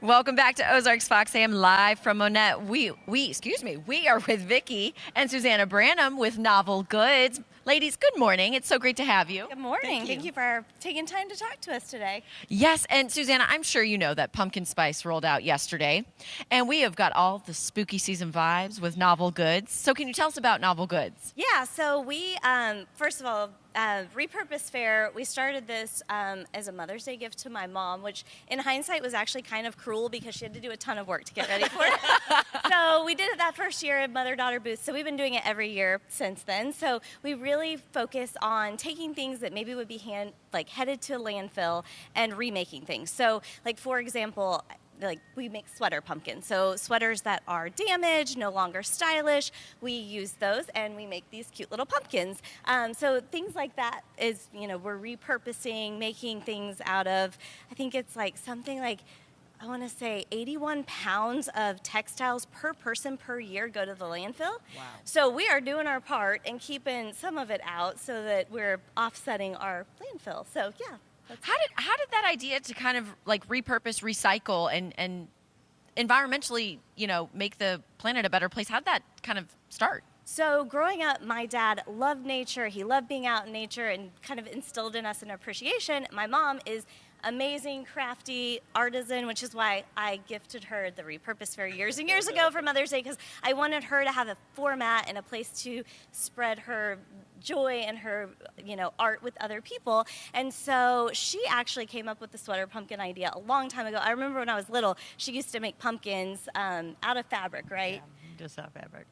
Welcome back to Ozarks Fox AM live from Monette. We are with Vicki and Susanna Branham with Novel Goods. Ladies, good morning. It's so great to have you. Good morning. Thank you for taking time to talk to us today. Yes, and Susanna, I'm sure you know that pumpkin spice rolled out yesterday, and we have got all the spooky season vibes with Novel Goods. So can you tell us about Novel Goods? Yeah, so we, first of all, Repurpose Fair, we started this as a Mother's Day gift to my mom, which in hindsight was actually kind of cruel because she had to do a ton of work to get ready for it. So we did it that first year at mother-daughter booth, so we've been doing it every year since then. So we really focus on taking things that maybe would be headed to landfill and remaking things. So like, for example, we make sweater pumpkins. So sweaters that are damaged, no longer stylish, we use those and we make these cute little pumpkins. So things like that is, we're repurposing, making things out of, I think it's like something like, I want to say 81 pounds of textiles per person per year go to the landfill. Wow. So we are doing our part and keeping some of it out so that we're offsetting our landfill. So yeah. How did that idea to kind of like repurpose, recycle, and environmentally, make the planet a better place, how'd that kind of start? So growing up, my dad loved nature. He loved being out in nature and kind of instilled in us an appreciation. My mom is amazing, crafty artisan, which is why I gifted her the Repurpose Fair years and years ago for Mother's Day, because I wanted her to have a format and a place to spread her joy and her, art with other people. And so she actually came up with the sweater pumpkin idea a long time ago. I remember when I was little, she used to make pumpkins out of fabric, right? Yeah, just out of fabric.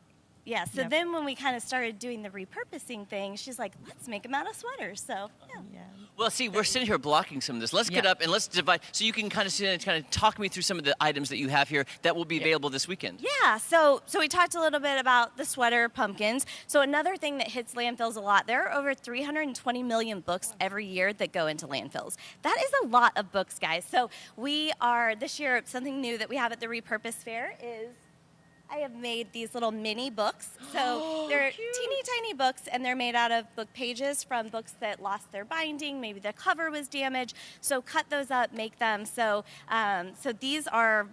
Yeah, so then when we kind of started doing the repurposing thing, she's like, let's make them out of sweaters. So, yeah. Well, see, we're sitting here blocking some of this. Let's get up and let's divide, so you can kind of talk me through some of the items that you have here that will be available this weekend. Yeah, so we talked a little bit about the sweater pumpkins. So another thing that hits landfills a lot, there are over 320 million books every year that go into landfills. That is a lot of books, guys. So this year, something new that we have at the Repurpose Fair is I have made these little mini books. So they're teeny tiny books, and they're made out of book pages from books that lost their binding. Maybe the cover was damaged. So cut those up, make them. So these are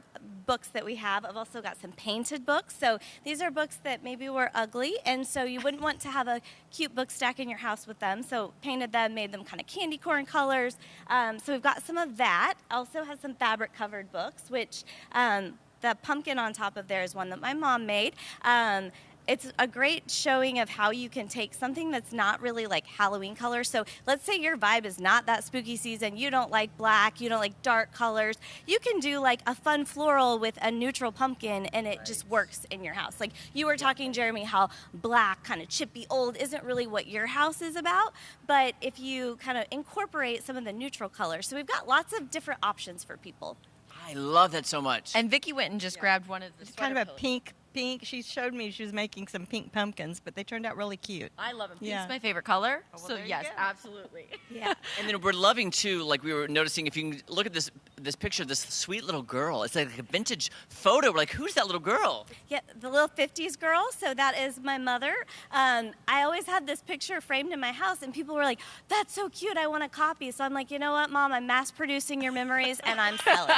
books that we have. I've also got some painted books. So these are books that maybe were ugly, and so you wouldn't want to have a cute book stack in your house with them. So painted them, made them kind of candy corn colors. So we've got some of that. Also has some fabric covered books, which the pumpkin on top of there is one that my mom made. It's a great showing of how you can take something that's not really like Halloween colors. So let's say your vibe is not that spooky season. You don't like black, you don't like dark colors. You can do like a fun floral with a neutral pumpkin, and it just works in your house. Like you were talking, Jeremy, how black, kind of chippy, old isn't really what your house is about. But if you kind of incorporate some of the neutral colors. So we've got lots of different options for people. I love that so much. And Vicki went and just grabbed one of the It's kind of a pink. She showed me she was making some pink pumpkins, but they turned out really cute. I love them. Pink's my favorite color. Oh, well, so there you yes, go. absolutely. Yeah. And then we're loving too, like we were noticing, if you can look at this picture of this sweet little girl. It's like a vintage photo. We're like, who's that little girl? Yeah, the little 50s girl. So that is my mother. I always had this picture framed in my house, and people were like, that's so cute, I want a copy. So I'm like, you know what, Mom, I'm mass producing your memories, and I'm selling.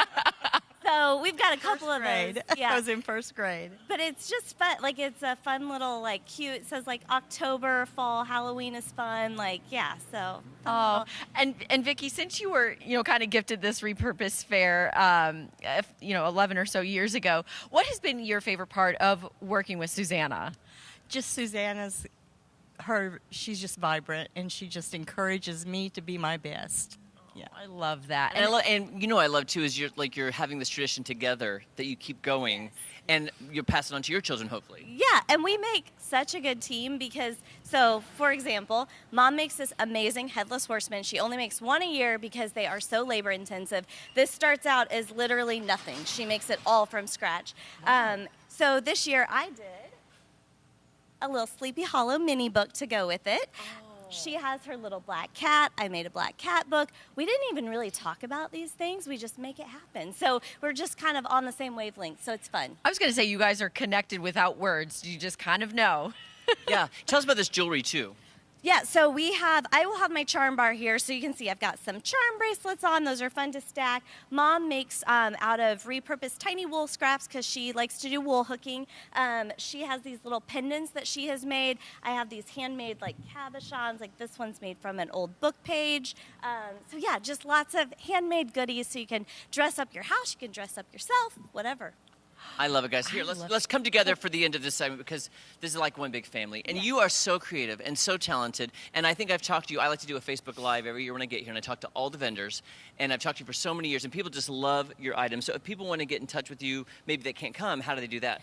So we've got a couple of those. Yeah. I was in first grade. But it's just fun. Like, it's a fun little, like, cute. It says, like, October, fall, Halloween is fun. Like, yeah, so. Oh, and Vicki, since you were, kind of gifted this Repurpose Fair, 11 or so years ago, what has been your favorite part of working with Susanna? Just Susanna's, she's just vibrant, and she just encourages me to be my best. Yeah, I love that. And I love too is you're having this tradition together that you keep going, and you're passing on to your children hopefully. Yeah, and we make such a good team because, so for example, Mom makes this amazing headless horseman. She only makes one a year because they are so labor intensive. This starts out as literally nothing. She makes it all from scratch. So this year I did a little Sleepy Hollow mini book to go with it. She has her little black cat. I made a black cat book. We didn't even really talk about these things. We just make it happen. So we're just kind of on the same wavelength, so it's fun. I was going to say you guys are connected without words. You just kind of know. Yeah. Tell us about this jewelry too. Yeah, so I will have my charm bar here, so you can see I've got some charm bracelets on. Those are fun to stack. Mom makes out of repurposed tiny wool scraps because she likes to do wool hooking. She has these little pendants that she has made. I have these handmade like cabochons, like this one's made from an old book page. So yeah, just lots of handmade goodies so you can dress up your house, you can dress up yourself, whatever. I love it, guys. Here, let's come together for the end of this segment because this is like one big family. And you are so creative and so talented. And I think I've talked to you. I like to do a Facebook Live every year when I get here, and I talk to all the vendors. And I've talked to you for so many years, and people just love your items. So if people want to get in touch with you, maybe they can't come, how do they do that?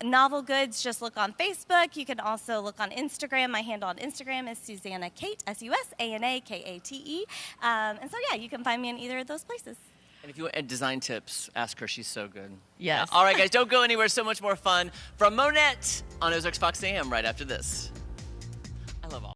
Novel Goods, just look on Facebook. You can also look on Instagram. My handle on Instagram is Susanna Kate, SUSANAKATE. And so, yeah, you can find me in either of those places. And if you want design tips, ask her. She's so good. Yes. All right, guys, don't go anywhere. So much more fun from Monette on Ozarks Fox AM right after this. I love all.